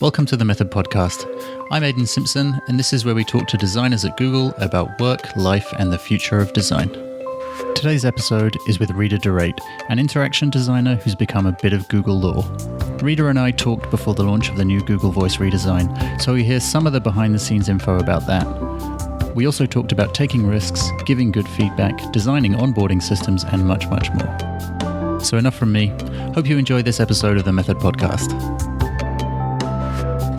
Welcome to the Method Podcast. I'm Aidan Simpson, and this is where we talk to designers at Google about work, life, and the future of design. Today's episode is with Rita DeRaedt, an interaction designer who's become a bit of Google lore. Rita and I talked before the launch of the new Google Voice redesign, so we hear some of the behind-the-scenes info about that. We also talked about taking risks, giving good feedback, designing onboarding systems, and much, much more. So enough from me. Hope you enjoy this episode of the Method Podcast.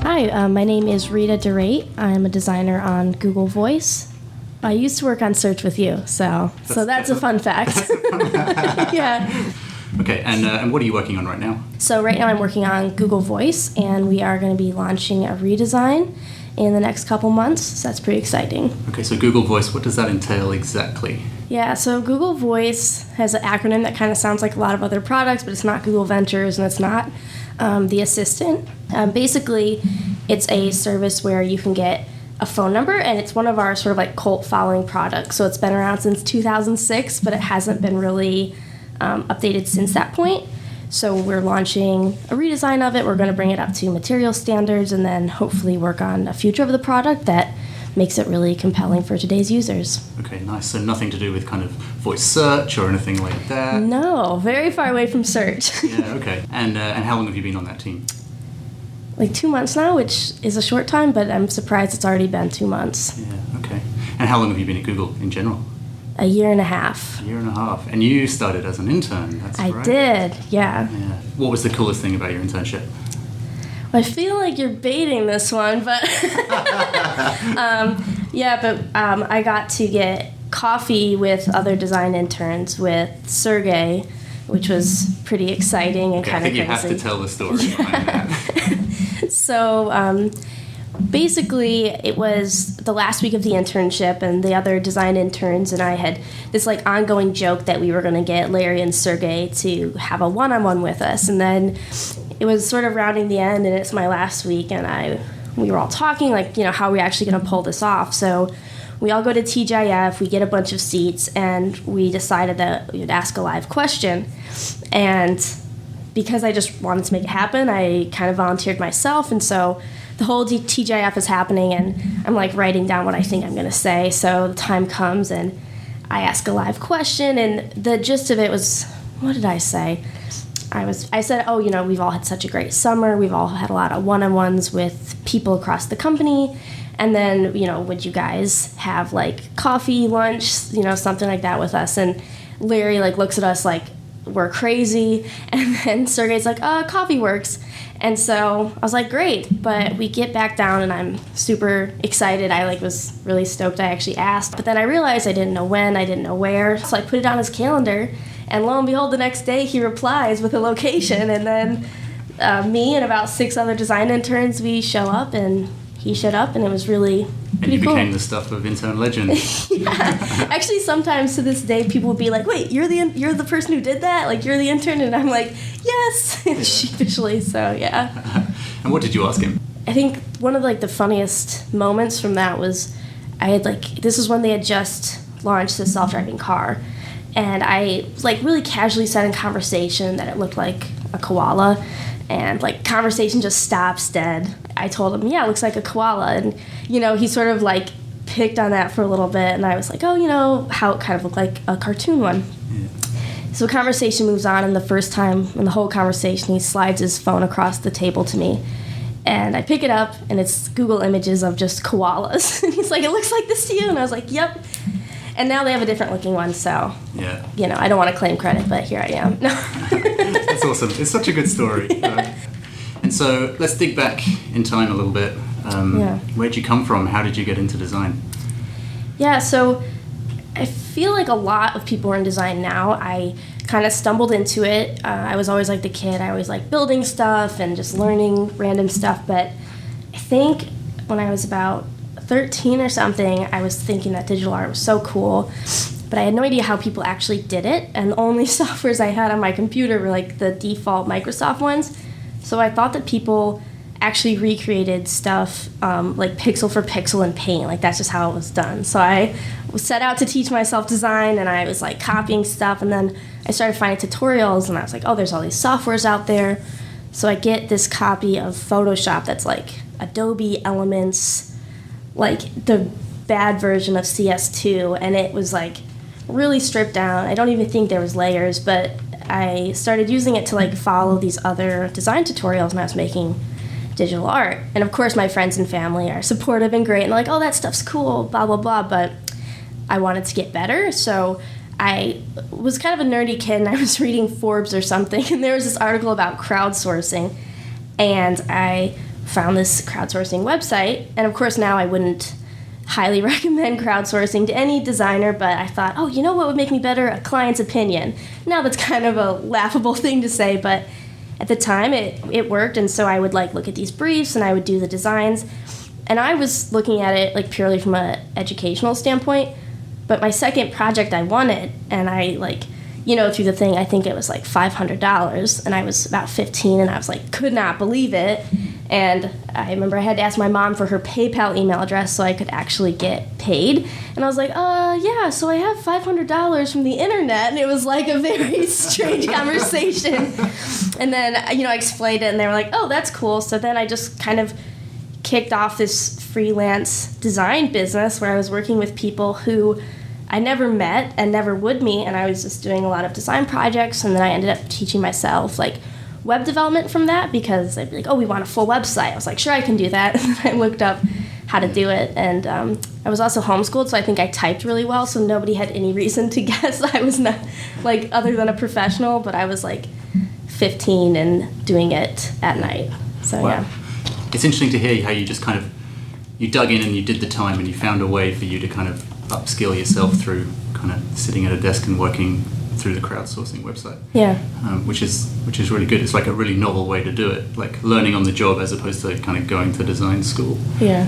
Hi, my name is Rita DeRaedt. I'm a designer on Google Voice. I used to work on Search with you, so that's a fun fact. Yeah. Okay, and what are you working on right now? So right now I'm working on Google Voice, and we are going to be launching a redesign in the next couple months, so that's pretty exciting. Okay, so Google Voice, what does that entail exactly? Yeah, so Google Voice has an acronym that kind of sounds like a lot of other products, but it's not Google Ventures, and it's not the Assistant. Basically, it's a service where you can get a phone number, and it's one of our sort of like cult following products. So it's been around since 2006, but it hasn't been really updated since that point. So we're launching a redesign of it. We're going to bring it up to material standards and then hopefully work on a future of the product that makes it really compelling for today's users. Okay, nice. So nothing to do with kind of voice search or anything like that? No, very far away from search. Yeah, okay. And how long have you been on that team? Like 2 months now, which is a short time, but I'm surprised it's already been 2 months. Yeah, okay. And how long have you been at Google in general? A year and a half. A year and a half. And you started as an intern, that's right? I did, yeah. What was the coolest thing about your internship? I feel like you're baiting this one, but I got to get coffee with other design interns with Sergey, which was pretty exciting and kind of crazy. I think you have to tell the story behind that. So basically, it was the last week of the internship, and the other design interns and I had this like ongoing joke that we were going to get Larry and Sergey to have a one-on-one with us, and then it was sort of rounding the end, and it's my last week, and we were all talking like, you know, how are we actually going to pull this off? So we all go to TGIF, we get a bunch of seats, and we decided that we would ask a live question. And because I just wanted to make it happen, I kind of volunteered myself, and so the whole TGIF is happening, and I'm like writing down what I think I'm going to say. So the time comes, and I ask a live question, and the gist of it was, what did I say? I said, oh, you know, we've all had such a great summer. We've all had a lot of one-on-ones with people across the company. And then, you know, would you guys have like coffee, lunch, you know, something like that with us? And Larry like looks at us like we're crazy. And then Sergey's like, coffee works. And so I was like, great. But we get back down, and I'm super excited. I like was really stoked I actually asked. But then I realized I didn't know when, I didn't know where. So I put it on his calendar. And lo and behold, the next day he replies with a location, and then me and about 6 other design interns, we show up, and he showed up, and it was really pretty cool. And you became the stuff of intern legend. Yeah. Actually, sometimes to this day, people will be like, wait, you're the person who did that? Like, you're the intern? And I'm like, yes, sheepishly, so yeah. And what did you ask him? I think one of like the funniest moments from that was this is when they had just launched the self-driving car. And I like really casually said in conversation that it looked like a koala, and like conversation just stops dead. I told him, yeah, it looks like a koala, and you know, he sort of like picked on that for a little bit, and I was like, oh, you know, how it kind of looked like a cartoon one. Yeah. So conversation moves on, and the first time in the whole conversation, he slides his phone across the table to me. And I pick it up, and it's Google images of just koalas. And he's like, it looks like this to you? And I was like, yep. And now they have a different looking one, so, yeah. You know, I don't want to claim credit, but here I am. No. That's awesome. It's such a good story. Yeah. And so let's dig back in time a little bit. Where'd you come from? How did you get into design? Yeah, so I feel like a lot of people are in design now. I kind of stumbled into it. I was always like the kid. I always liked building stuff and just learning random stuff. But I think when I was about 13 or something, I was thinking that digital art was so cool, but I had no idea how people actually did it, and the only softwares I had on my computer were like the default Microsoft ones. So I thought that people actually recreated stuff like pixel for pixel in Paint. Like that's just how it was done. So I set out to teach myself design, and I was like copying stuff, and then I started finding tutorials, and I was like, oh, there's all these softwares out there. So I get this copy of Photoshop that's like Adobe Elements, like the bad version of CS2, and it was like really stripped down. I don't even think there was layers, but I started using it to like follow these other design tutorials when I was making digital art. And of course my friends and family are supportive and great and like, oh, that stuff's cool, blah, blah, blah, but I wanted to get better. So I was kind of a nerdy kid, and I was reading Forbes or something, and there was this article about crowdsourcing, and I found this crowdsourcing website. And of course now I wouldn't highly recommend crowdsourcing to any designer, but I thought, oh, you know what would make me better? A client's opinion. Now that's kind of a laughable thing to say, but at the time it worked, and so I would like look at these briefs and I would do the designs, and I was looking at it like purely from an educational standpoint. But my second project I wanted, and I like, through the thing, I think it was like $500, and I was about 15, and I was like, could not believe it. And I remember I had to ask my mom for her PayPal email address so I could actually get paid. And I was like, yeah, so I have $500 from the internet. And it was like a very strange conversation. And then, I explained it, and they were like, oh, that's cool. So then I just kind of kicked off this freelance design business where I was working with people who I never met and never would meet. And I was just doing a lot of design projects. And then I ended up teaching myself, like, web development from that, because they'd be like, oh, we want a full website. I was like, sure, I can do that. And then I looked up how to do it. And I was also homeschooled, so I think I typed really well, so nobody had any reason to guess I was not, like, other than a professional, but I was like 15 and doing it at night. So, wow. Yeah. It's interesting to hear how you just kind of, you dug in and you did the time and you found a way for you to kind of upskill yourself through kind of sitting at a desk and working through the crowdsourcing website. Yeah. Which is really good. It's like a really novel way to do it, like learning on the job as opposed to kind of going to design school. Yeah.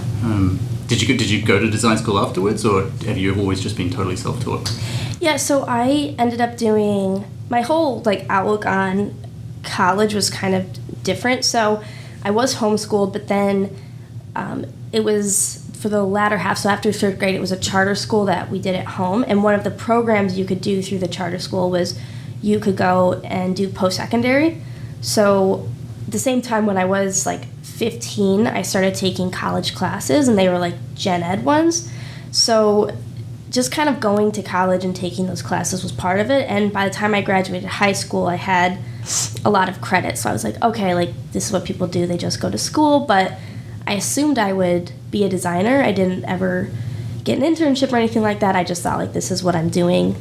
Did you go to design school afterwards, or have you always just been totally self-taught? Yeah, so I ended up doing, my whole like outlook on college was kind of different. So I was homeschooled, but then it was for the latter half, so after third grade, it was a charter school that we did at home, and one of the programs you could do through the charter school was you could go and do post-secondary. So at the same time when I was like 15, I started taking college classes, and they were like gen ed ones. So just kind of going to college and taking those classes was part of it, and by the time I graduated high school, I had a lot of credit. So I was like, okay, like this is what people do, they just go to school, but I assumed I would be a designer. I didn't ever get an internship or anything like that. I just thought, like, this is what I'm doing.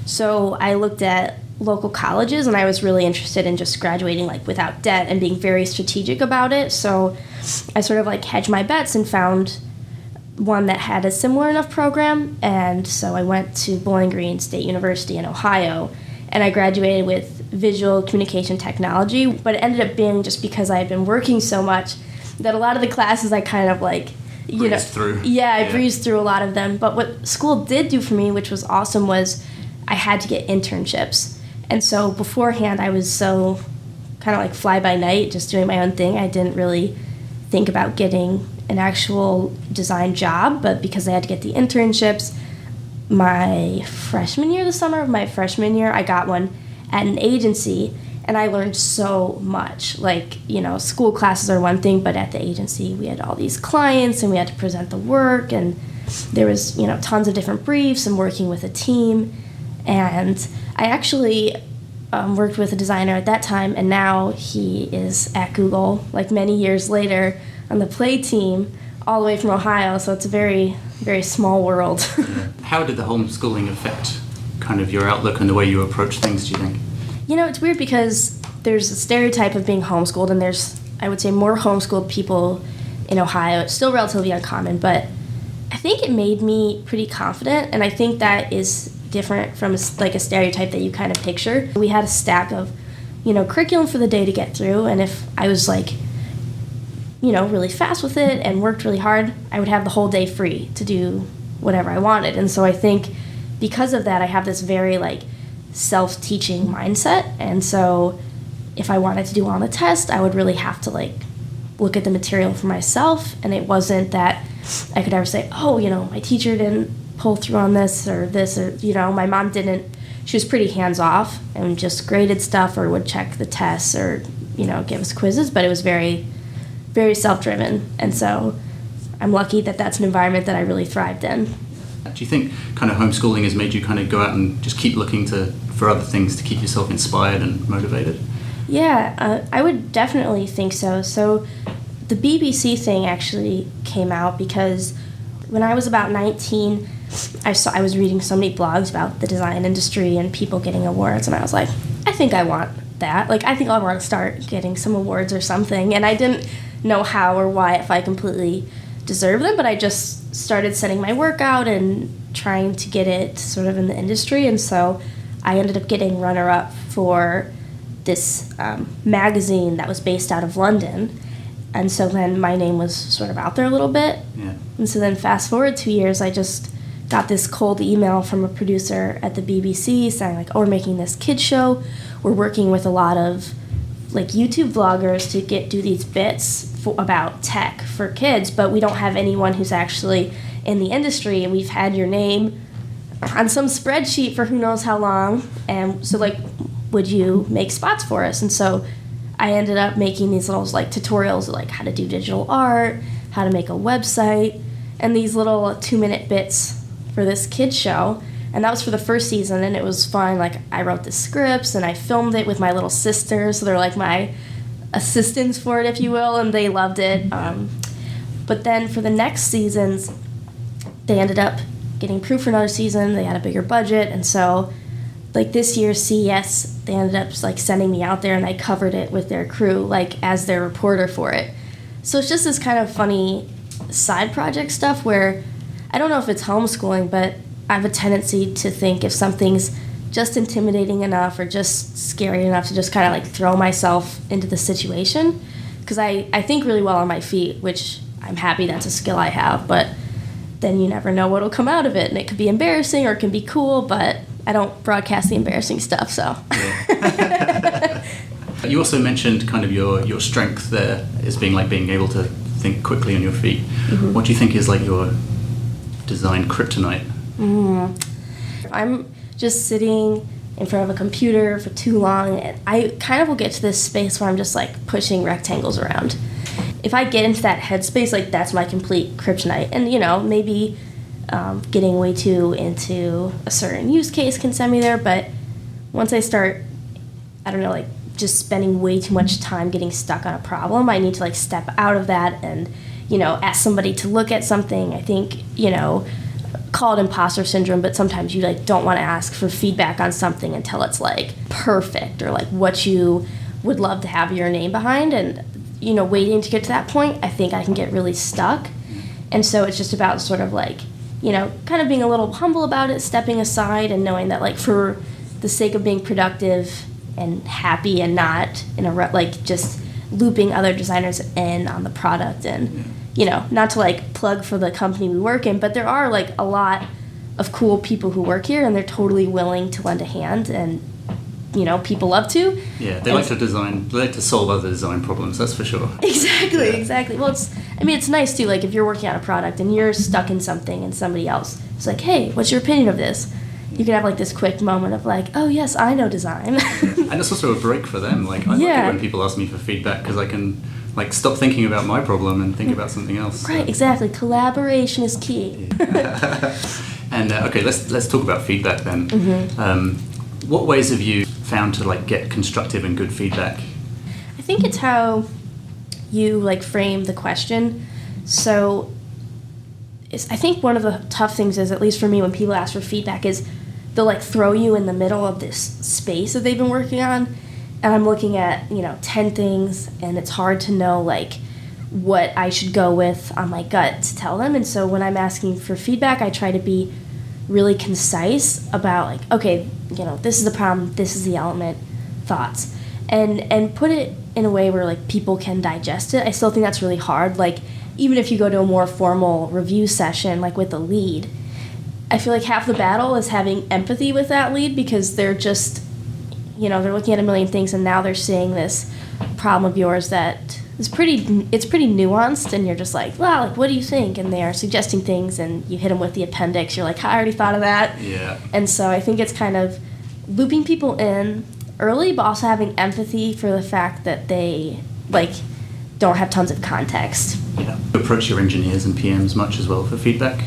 So I looked at local colleges, and I was really interested in just graduating, like, without debt and being very strategic about it. So I sort of, like, hedged my bets and found one that had a similar enough program. And so I went to Bowling Green State University in Ohio, and I graduated with visual communication technology. But it ended up being just because I had been working so much that a lot of the classes I kind of like, breezed through. Yeah, I breezed through a lot of them. But what school did do for me, which was awesome, was I had to get internships. And so beforehand, I was so kind of like fly by night, just doing my own thing. I didn't really think about getting an actual design job, but because I had to get the internships, the summer of my freshman year, I got one at an agency. And I learned so much. Like, school classes are one thing, but at the agency, we had all these clients, and we had to present the work, and there was, tons of different briefs and working with a team. And I actually worked with a designer at that time, and now he is at Google, like many years later, on the Play team, all the way from Ohio. So it's a very, very small world. How did the homeschooling affect kind of your outlook and the way you approach things, do you think? It's weird because there's a stereotype of being homeschooled, and there's, I would say, more homeschooled people in Ohio. It's still relatively uncommon, but I think it made me pretty confident, and I think that is different from a stereotype that you kind of picture. We had a stack of, curriculum for the day to get through, and if I was really fast with it and worked really hard, I would have the whole day free to do whatever I wanted. And so I think because of that, I have this very self-teaching mindset, and so if I wanted to do well on the test, I would really have to look at the material for myself, and it wasn't that I could ever say, oh, my teacher didn't pull through on this, or my mom didn't. She was pretty hands-off and just graded stuff or would check the tests or give us quizzes, but it was very, very self-driven. And so I'm lucky that that's an environment that I really thrived in. Do you think kind of homeschooling has made you kind of go out and just keep looking for other things to keep yourself inspired and motivated? Yeah, I would definitely think so. So the BBC thing actually came out because when I was about 19, I was reading so many blogs about the design industry and people getting awards, and I was like, I think I want that. Like, I think I want to start getting some awards or something. And I didn't know how or why, if I completely deserve them, but I just started setting my work out and trying to get it sort of in the industry. And so I ended up getting runner-up for this magazine that was based out of London. And so then my name was sort of out there a little bit. Yeah. And so then fast forward 2 years, I just got this cold email from a producer at the BBC saying, like, oh, we're making this kids show. We're working with a lot of like YouTube vloggers to do these bits about tech for kids, but we don't have anyone who's actually in the industry, and we've had your name on some spreadsheet for who knows how long, and so like, would you make spots for us? And so I ended up making these little like tutorials of like how to do digital art, how to make a website, and these little 2-minute bits for this kids show. And that was for the first season, and it was fun. Like, I wrote the scripts, and I filmed it with my little sisters, so they're like my assistants for it, if you will, and they loved it. But then for the next seasons, they ended up getting approved for another season. They had a bigger budget, and so like this year's CES, they ended up like sending me out there, and I covered it with their crew, like as their reporter for it. So it's just this kind of funny side project stuff where I don't know if it's homeschooling, but I have a tendency to think if something's just intimidating enough or just scary enough to just kind of like throw myself into the situation, because I think really well on my feet, which I'm happy that's a skill I have, but then you never know what'll come out of it, and it could be embarrassing or it can be cool, but I don't broadcast the embarrassing stuff, so. Yeah. You also mentioned kind of your strength there as being like being able to think quickly on your feet. Mm-hmm. What do you think is like your design kryptonite? I'm just sitting in front of a computer for too long, and I kind of will get to this space where I'm just like pushing rectangles around. If I get into that headspace, like that's my complete kryptonite. And maybe getting way too into a certain use case can send me there, but once I start, I don't know, like just spending way too much time getting stuck on a problem, I need to like step out of that and, ask somebody to look at something. I think, call it Imposter Syndrome, but sometimes you like don't want to ask for feedback on something until it's like perfect or like what you would love to have your name behind. And waiting to get to that point, I think I can get really stuck. And so it's just about sort of like kind of being a little humble about it, stepping aside and knowing that like for the sake of being productive and happy and not in a just looping other designers in on the product, and not to like plug for the company we work in, but there are like a lot of cool people who work here, and they're totally willing to lend a hand, and people love to. Yeah, they like to solve other design problems, that's for sure. Exactly. Well, it's nice too, like if you're working on a product and you're stuck in something and somebody else is like, hey, what's your opinion of this? You can have like this quick moment of like, oh yes, I know design. And it's also a break for them. Like, I like it when people ask me for feedback, because I can like stop thinking about my problem and think about something else. Right, exactly. Collaboration is key. And okay, let's talk about feedback then. Mm-hmm. What ways have you found to like get constructive and good feedback? I think it's how you like frame the question. So I think one of the tough things is, at least for me, when people ask for feedback, is they'll like throw you in the middle of this space that they've been working on, and I'm looking at 10 things, and it's hard to know like what I should go with on my gut to tell them. And so when I'm asking for feedback, I try to be really concise about like, okay, this is the problem, this is the element, thoughts, and put it in a way where like people can digest it. I still think that's really hard. Like, even if you go to a more formal review session, like with a lead, I feel like half the battle is having empathy with that lead, because they're just, they're looking at a million things, and now they're seeing this problem of yours that is pretty nuanced, and you're just like, wow, like, what do you think? And they are suggesting things, and you hit them with the appendix. You're like, I already thought of that. Yeah. And so I think it's kind of looping people in early, but also having empathy for the fact that they, like, don't have tons of context. Yeah. You approach your engineers and PMs much as well for feedback?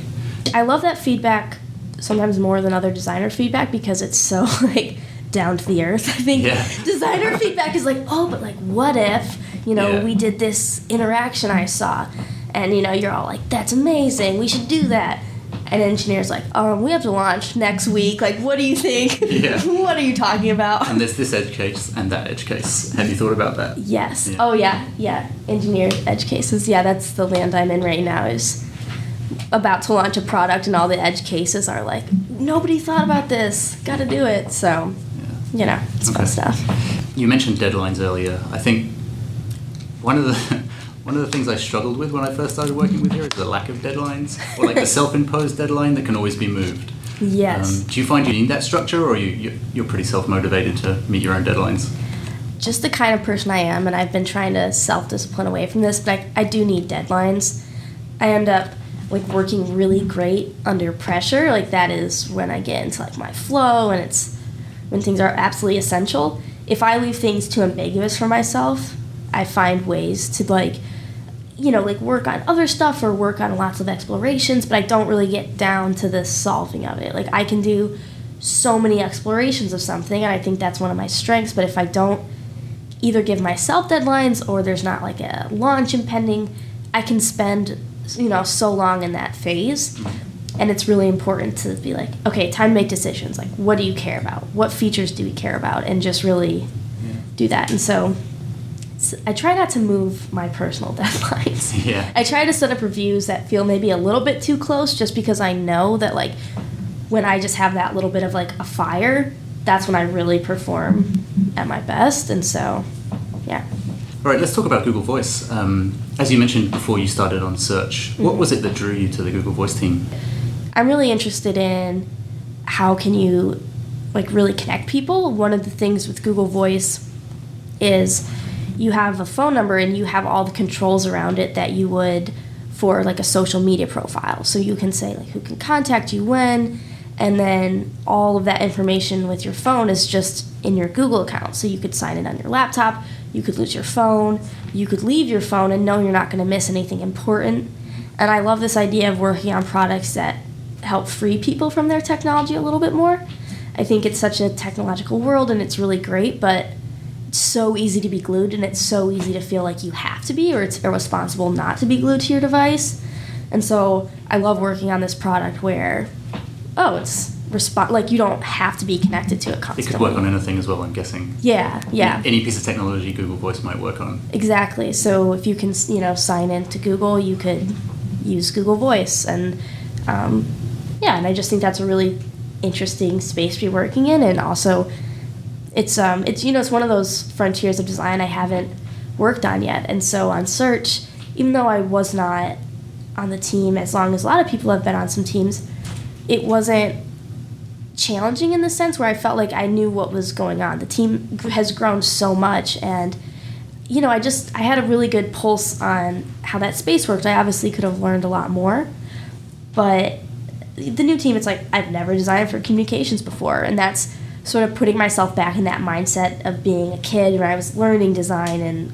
I love that feedback sometimes more than other designer feedback because it's so, like, down to the earth. I think designer feedback is like, oh, but, like, what if, we did this interaction I saw, and, you're all like, that's amazing, we should do that. And engineer's like, we have to launch next week. Like, what do you think? Yeah. What are you talking about? And there's this edge case and that edge case. Have you thought about that? Yes. Yeah. Oh, yeah. Engineer edge cases. Yeah, that's the land I'm in right now, is about to launch a product, and all the edge cases are like, nobody thought about this. Got to do it. So, it's fun stuff. You mentioned deadlines earlier. I think one of the things I struggled with when I first started working with you is the lack of deadlines, or like the self-imposed deadline that can always be moved. Yes. Do you find you need that structure, or you're pretty self-motivated to meet your own deadlines? Just the kind of person I am, and I've been trying to self-discipline away from this, but I do need deadlines. I end up like working really great under pressure. Like, that is when I get into like my flow, and it's when things are absolutely essential. If I leave things too ambiguous for myself, I find ways to like work on other stuff or work on lots of explorations, but I don't really get down to the solving of it. Like, I can do so many explorations of something, and I think that's one of my strengths, but if I don't either give myself deadlines or there's not like a launch impending, I can spend, so long in that phase. And it's really important to be like, okay, time to make decisions. Like, what do you care about? What features do we care about? And just really do that. And so I try not to move my personal deadlines. Yeah. I try to set up reviews that feel maybe a little bit too close, just because I know that, like, when I just have that little bit of, like, a fire, that's when I really perform at my best. And so, yeah. All right, let's talk about Google Voice. As you mentioned before you started on search, what was it that drew you to the Google Voice team? I'm really interested in how can you, like, really connect people. One of the things with Google Voice is you have a phone number and you have all the controls around it that you would for like a social media profile. So you can say like who can contact you when, and then all of that information with your phone is just in your Google account. So you could sign in on your laptop, you could lose your phone, you could leave your phone and know you're not going to miss anything important. And I love this idea of working on products that help free people from their technology a little bit more. I think it's such a technological world and it's really great, but it's so easy to be glued, and it's so easy to feel like you have to be, or it's irresponsible not to be glued to your device. And so I love working on this product where, it's like you don't have to be connected to it constantly. It could work on anything as well, I'm guessing. Yeah. Any piece of technology Google Voice might work on. Exactly. So if you can, sign into Google, you could use Google Voice, and and I just think that's a really interesting space to be working in, and also it's one of those frontiers of design I haven't worked on yet. And so on search, even though I was not on the team as long as a lot of people have been on some teams, it wasn't challenging in the sense where I felt like I knew what was going on. The team has grown so much, and I had a really good pulse on how that space worked. I obviously could have learned a lot more, but the new team, it's like I've never designed for communications before, and that's sort of putting myself back in that mindset of being a kid where I was learning design, and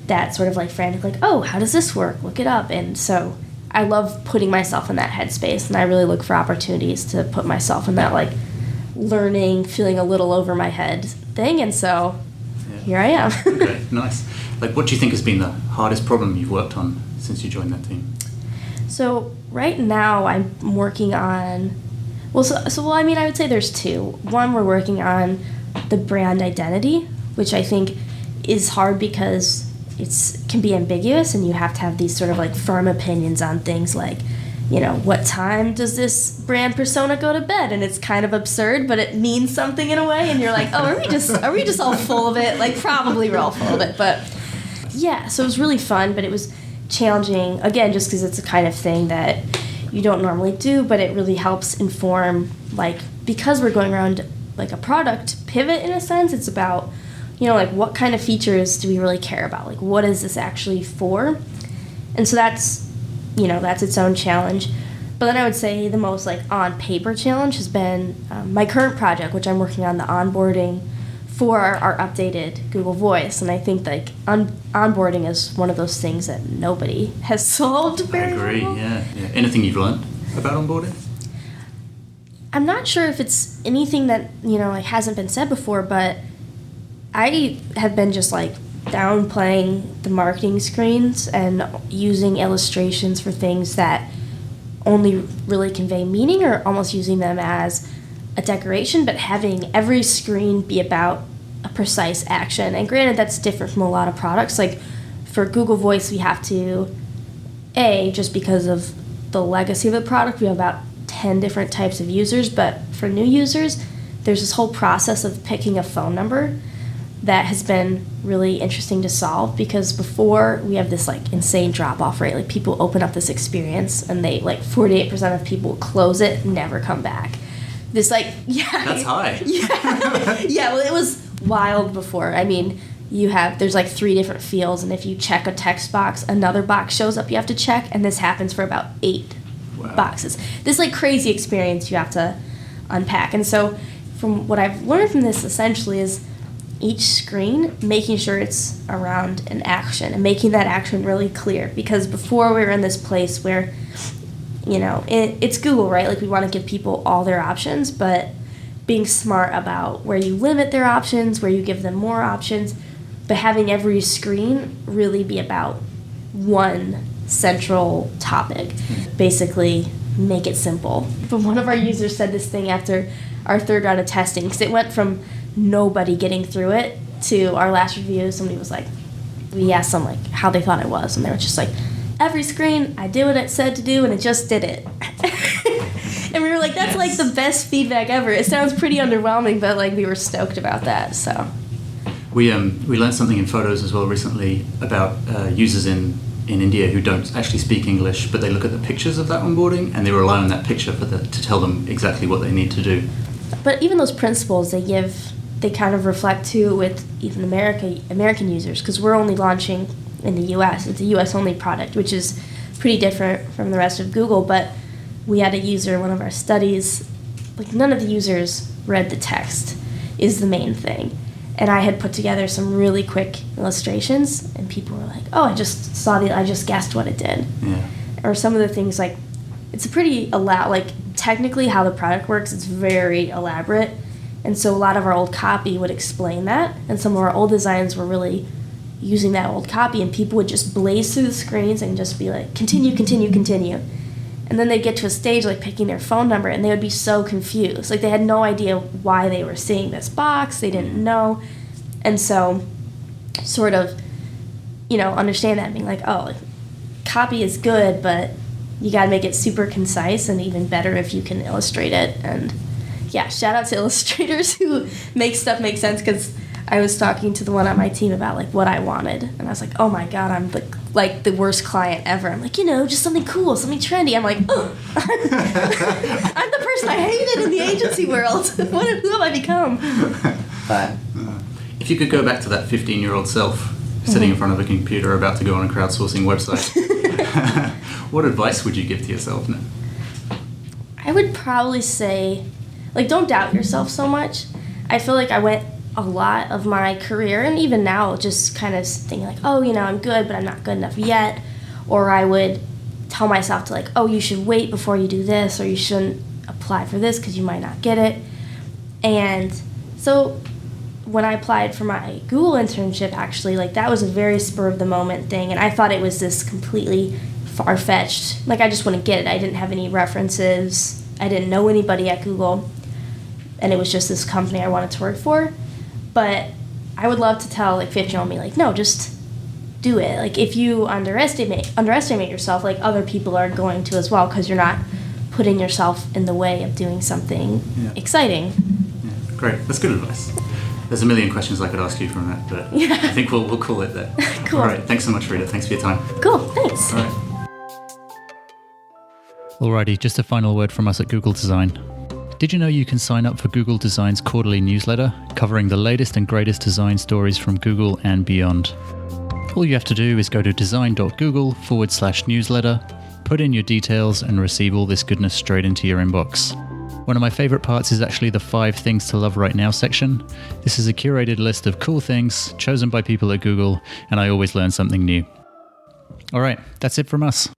that sort of like frantic, like, oh, how does this work? Look it up. And so I love putting myself in that headspace, and I really look for opportunities to put myself in that like learning, feeling a little over my head thing. And so here I am. Okay, nice. Like, what do you think has been the hardest problem you've worked on since you joined that team? So right now I'm working on, I would say there's two. One, we're working on the brand identity, which I think is hard because it can be ambiguous, and you have to have these sort of like firm opinions on things like, what time does this brand persona go to bed? And it's kind of absurd, but it means something in a way, and you're like, oh, are we just all full of it? Like, probably we're all full of it, but yeah, so it was really fun, but it was challenging, again, just because it's a kind of thing that you don't normally do, but it really helps inform, like, because we're going around like a product pivot in a sense, it's about, like, what kind of features do we really care about? Like, what is this actually for? And so that's its own challenge. But then I would say the most, like, on paper challenge has been my current project, which I'm working on, the onboarding for our updated Google Voice. And I think like onboarding is one of those things that nobody has solved very well. I agree, yeah. Anything you've learned about onboarding? I'm not sure if it's anything that, like hasn't been said before, but I have been just like downplaying the marketing screens and using illustrations for things that only really convey meaning, or almost using them as a decoration, but having every screen be about a precise action. And granted, that's different from a lot of products. Like for Google Voice, we have to, just because of the legacy of the product, we have about 10 different types of users, but for new users, there's this whole process of picking a phone number that has been really interesting to solve, because before we have this like insane drop-off rate. Like people open up this experience and they 48% of people close it, never come back. This That's high. Yeah, well, it was wild before. I mean, there's like 3 different fields, and if you check a text box, another box shows up you have to check, and this happens for about 8 boxes. This like crazy experience you have to unpack. And so from what I've learned from this essentially is each screen making sure it's around an action and making that action really clear. Because before we were in this place where, it's Google, right? Like we want to give people all their options, but being smart about where you limit their options, where you give them more options, but having every screen really be about one central topic. Basically, make it simple. But one of our users said this thing after our 3rd round of testing, because it went from nobody getting through it to our last review. Somebody was like, we asked them like how they thought it was, and they were just like, every screen, I did what it said to do, and it just did it. And we were like, that's like the best feedback ever. It sounds pretty underwhelming, but like we were stoked about that. So we learned something in Photos as well recently about users in India who don't actually speak English, but they look at the pictures of that onboarding and they rely on that picture to tell them exactly what they need to do. But even those principles they kind of reflect too with even American users, because we're only launching in the US. It's a US only product, which is pretty different from the rest of Google. But we had a user in one of our studies, like none of the users read the text is the main thing. And I had put together some really quick illustrations, and people were like, oh, I just guessed what it did. Yeah. Or some of the things, like, it's a pretty technically how the product works, it's very elaborate. And so a lot of our old copy would explain that, and some of our old designs were really using that old copy, and people would just blaze through the screens and just be like, continue, continue, continue. And then they'd get to a stage like picking their phone number, and they would be so confused. Like they had no idea why they were seeing this box. They didn't know. And so sort of, understand that and being like, oh, copy is good, but you got to make it super concise, and even better if you can illustrate it. And yeah, shout out to illustrators who make stuff make sense, because I was talking to the one on my team about like what I wanted, and I was like, oh my god, I'm like the worst client ever. I'm like, just something cool, something trendy. I'm like, oh, I'm the person I hated in the agency world. Who have I become? But if you could go back to that 15-year-old self sitting in front of a computer about to go on a crowdsourcing website, what advice would you give to yourself now? I would probably say, don't doubt yourself so much. I feel like I went a lot of my career, and even now, just kind of thinking like, oh, I'm good, but I'm not good enough yet. Or I would tell myself to oh, you should wait before you do this, or you shouldn't apply for this because you might not get it. And so when I applied for my Google internship, actually, that was a very spur of the moment thing, and I thought it was this completely far-fetched, I just wouldn't get it. I didn't have any references. I didn't know anybody at Google, and it was just this company I wanted to work for. But I would love to tell 15-year-old me, no, just do it. If you underestimate yourself, other people are going to as well, because you're not putting yourself in the way of doing something exciting. Yeah, great. That's good advice. There's a million questions I could ask you from that, but I think we'll call it there. Cool. All right. Thanks so much, Rita. Thanks for your time. Cool. Thanks. All right. Alrighty, just a final word from us at Google Design. Did you know you can sign up for Google Design's quarterly newsletter, covering the latest and greatest design stories from Google and beyond? All you have to do is go to design.google/newsletter, put in your details, and receive all this goodness straight into your inbox. One of my favorite parts is actually the 5 things to love right now section. This is a curated list of cool things chosen by people at Google, and I always learn something new. All right, that's it from us.